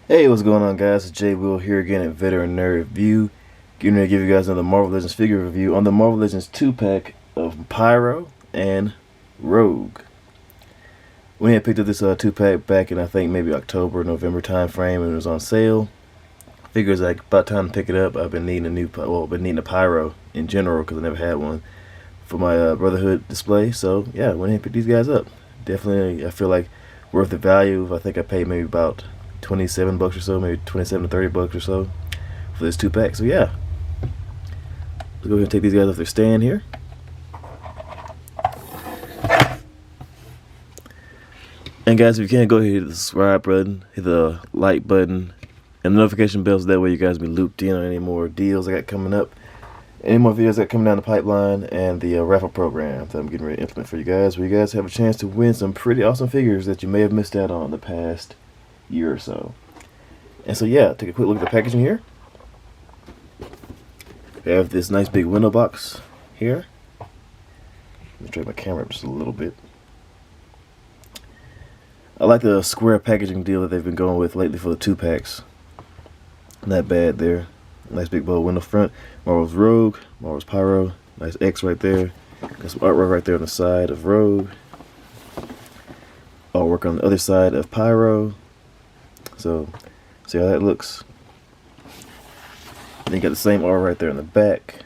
Hey, what's going on, guys? It's Jay Will here again at Veterinary Review. Getting ready to give you guys another Marvel Legends figure review on the Marvel Legends 2-pack of Pyro and Rogue. We had picked up this 2-pack back in, I think, maybe October, November time frame, and it was on sale. Figures like about time to pick it up. I've been needing a Pyro in general because I never had one for my Brotherhood display. So yeah, went ahead and picked these guys up. Definitely, I feel like worth the value. I think I paid maybe about 27 bucks or so, maybe 27 to 30 bucks or so for this 2-pack. So yeah, let's go ahead and take these guys off their stand here. And guys, if you can, go ahead and hit the subscribe button, hit the like button, and the notification bell, so that way you guys will be looped in on any more deals I got coming up, any more videos that are coming down the pipeline, and the raffle program that I'm getting ready to implement for you guys, where you guys have a chance to win some pretty awesome figures that you may have missed out on the past year or so. And so yeah, take a quick look at the packaging here. We have this nice big window box here. Let me drag my camera up just a little bit. I like the square packaging deal that they've been going with lately for the 2-packs. Not bad there. Nice big bold window front. Marvel's Rogue, Marvel's Pyro. Nice X right there. Got some artwork right there on the side of Rogue. Artwork on the other side of Pyro. So, see how that looks. Then you got the same R right there in the back.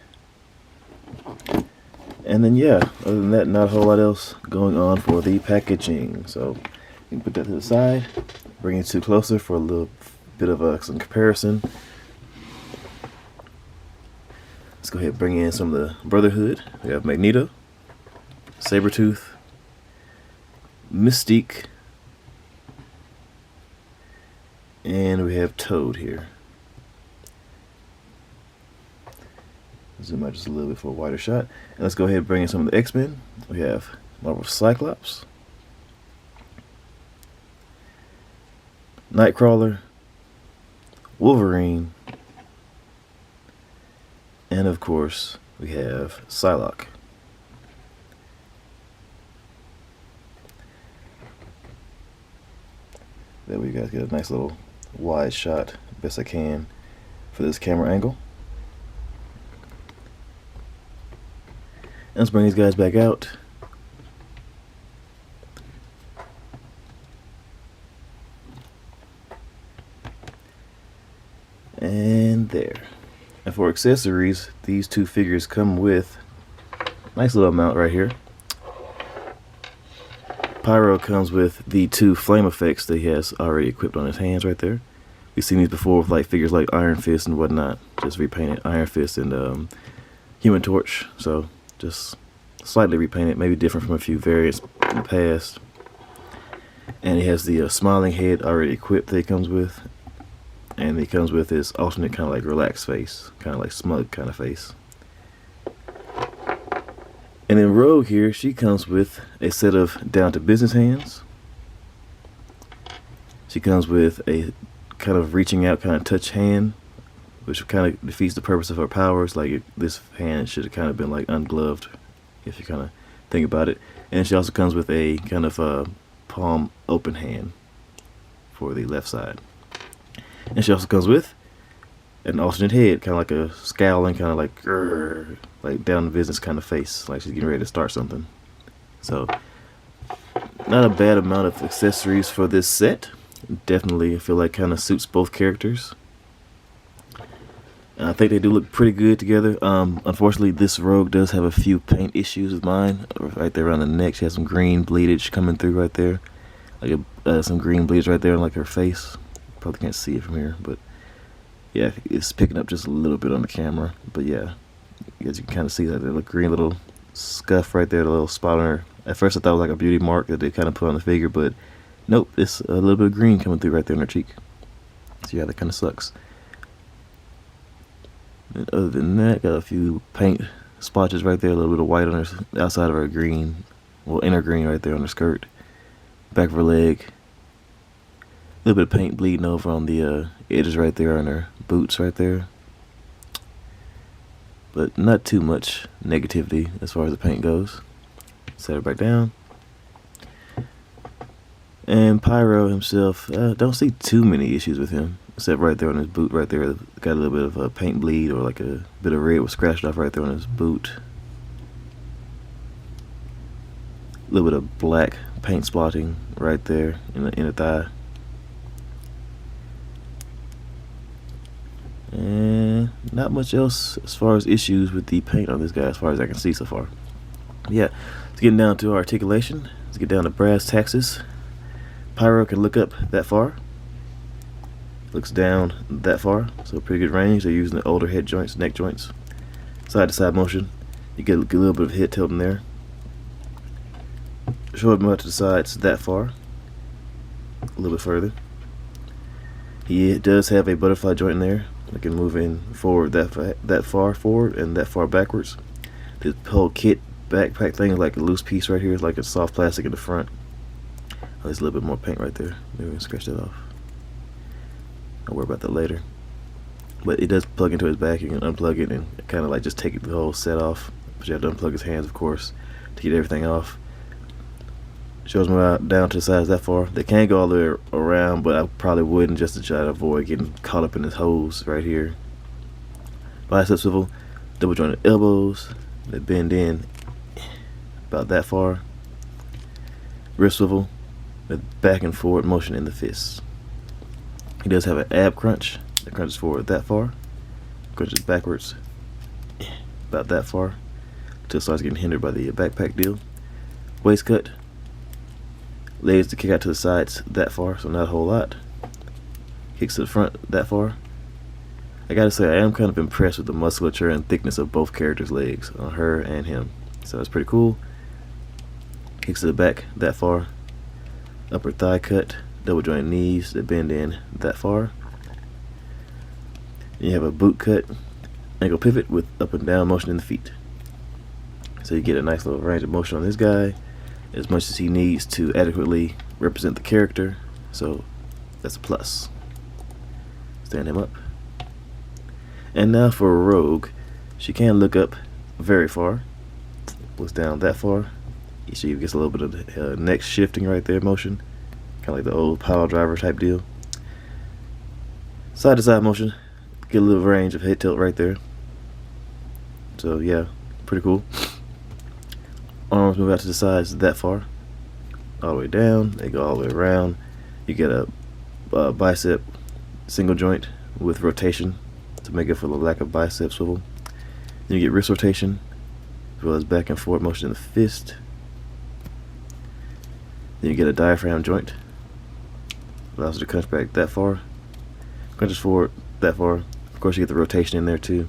And then yeah, other than that, not a whole lot else going on for the packaging. So you can put that to the side, bring it too closer for a little bit of some comparison. Let's go ahead and bring in some of the Brotherhood. We have Magneto, Sabretooth, Mystique, and we have Toad here. Zoom out just a little bit for a wider shot. And let's go ahead and bring in some of the X-Men. We have Marvel Cyclops, Nightcrawler, Wolverine, and of course we have Psylocke. There we guys get a nice little wide shot, best I can for this camera angle. And let's bring these guys back out. And there. And for accessories, these two figures come with a nice little amount right here. Pyro comes with the 2 flame effects that he has already equipped on his hands right there. We've seen these before with like figures like Iron Fist and whatnot. Just repainted Iron Fist and Human Torch. So just slightly repainted, maybe different from a few variants in the past. And he has the smiling head already equipped that he comes with. And he comes with his alternate kind of like relaxed face, kind of like smug kind of face. And then Rogue here, she comes with a set of down to business hands. She comes with a kind of reaching out kind of touch hand, which kind of defeats the purpose of her powers. Like this hand should have kind of been like ungloved, if you kind of think about it. And she also comes with a kind of palm open hand for the left side. And she also comes with an alternate head, kind of like a scowling, kind of like grrr, like down to business kind of face, like she's getting ready to start something. So not a bad amount of accessories for this set. Definitely I feel like kind of suits both characters. And I think they do look pretty good together. Unfortunately, this Rogue does have a few paint issues with mine. Right there around the neck, she has some green bleedage coming through right there, like some green bleedage right there on like her face. Probably can't see it from here, but yeah, it's picking up just a little bit on the camera. But yeah, as you can kind of see that little green little scuff right there, the little spot on her. At first I thought it was like a beauty mark that they kind of put on the figure, but nope, it's a little bit of green coming through right there on her cheek. So yeah, that kind of sucks. And other than that, got a few paint splotches right there, a little bit of white on her outside of her green, well, inner green right there on her skirt, back of her leg. A little bit of paint bleeding over on the edges right there on her boots right there. But not too much negativity as far as the paint goes. Set it back down. And Pyro himself, don't see too many issues with him, except right there on his boot. Right there, got a little bit of a paint bleed, or like a bit of red was scratched off right there on his boot. A little bit of black paint splotting right there in the inner thigh. And not much else as far as issues with the paint on this guy, as far as I can see so far. Yeah, let's get down to articulation. Let's get down to brass taxes. Pyro can look up that far, looks down that far, so pretty good range. They're using the older head joints, neck joints. Side to side motion, you get a little bit of head tilt in there. Shoulder out to the sides that far, a little bit further. He does have a butterfly joint in there. I can move in forward that far forward and that far backwards. This whole kit backpack thing is like a loose piece right here. It's like a soft plastic in the front. Oh, there's a little bit more paint right there. Maybe we can scratch that off. I'll worry about that later. But it does plug into his back. You can unplug it and kind of like just take the whole set off. But you have to unplug his hands, of course, to get everything off. Shows me down to the sides that far. They can go all the way around, but I probably wouldn't, just to try to avoid getting caught up in his hose right here. Bicep swivel, double jointed elbows that bend in about that far. Wrist swivel with back and forward motion in the fists. He does have an ab crunch that crunches forward that far, crunches backwards about that far until it starts getting hindered by the backpack deal. Waist cut, legs to kick out to the sides that far, so not a whole lot. Kicks to the front that far. I gotta say, I am kind of impressed with the musculature and thickness of both characters' legs, on her and him. So it's pretty cool. Kicks to the back that far. Upper thigh cut, double joint knees that bend in that far. And you have a boot cut, ankle pivot with up and down motion in the feet. So you get a nice little range of motion on this guy, as much as he needs to adequately represent the character. So that's a plus. Stand him up. And now for a Rogue, she can look up very far, looks down that far. She gets a little bit of the neck shifting right there motion, kind of like the old pile driver type deal. Side to side motion, get a little range of head tilt right there. So yeah, pretty cool. Arms move out to the sides that far, all the way down. They go all the way around. You get a bicep single joint with rotation to make up for the lack of bicep swivel. Then you get wrist rotation, as well as back and forward motion in the fist. Then you get a diaphragm joint, allows you to crunch back that far, crunches forward that far. Of course, you get the rotation in there too.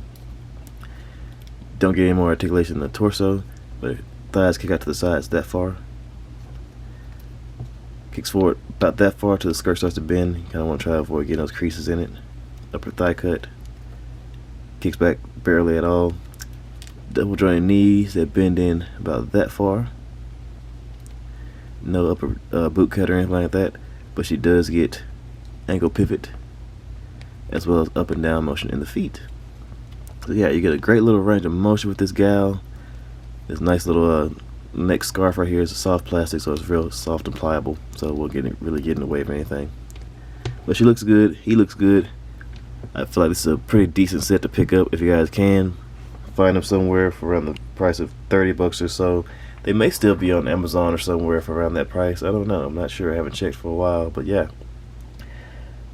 Don't get any more articulation in the torso, but thighs kick out to the sides that far. Kicks forward about that far till the skirt starts to bend. You kind of want to try to avoid getting those creases in it. Upper thigh cut. Kicks back barely at all. Double jointed knees that bend in about that far. No upper boot cut or anything like that, but she does get ankle pivot as well as up and down motion in the feet. So yeah, you get a great little range of motion with this gal. This nice little neck scarf right here is a soft plastic, so it's real soft and pliable, so we'll really get in the way of anything. But she looks good, he looks good. I feel like this is a pretty decent set to pick up if you guys can find them somewhere for around the price of 30 bucks or so. They may still be on Amazon or somewhere for around that price. I don't know, I'm not sure, I haven't checked for a while. But yeah,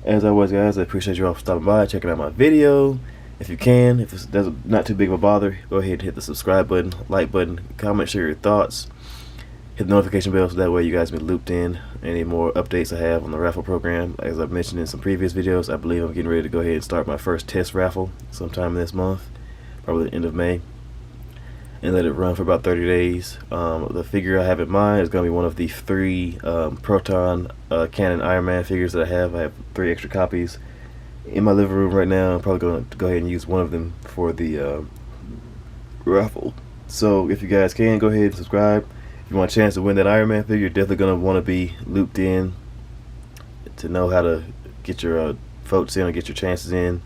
as always guys, I appreciate you all for stopping by, checking out my video. If you can, if it's not too big of a bother, go ahead and hit the subscribe button, like button, comment, share your thoughts, hit the notification bell so that way you guys be looped in any more updates I have on the raffle program. As I've mentioned in some previous videos, I believe I'm getting ready to go ahead and start my first test raffle sometime this month, probably the end of May, and let it run for about 30 days. The figure I have in mind is going to be one of the 3 Proton Canon Iron Man figures that I have. I have 3 extra copies in my living room right now. I'm probably going to go ahead and use one of them for the raffle. So if you guys can, go ahead and subscribe. If you want a chance to win that Iron Man figure, you're definitely going to want to be looped in to know how to get your votes in or get your chances in.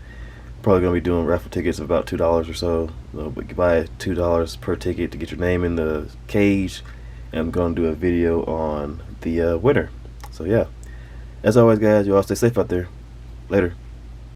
Probably going to be doing raffle tickets of about $2 or so. But you buy $2 per ticket to get your name in the cage, and I'm going to do a video on the winner. So yeah, as always, guys, you all stay safe out there. Later.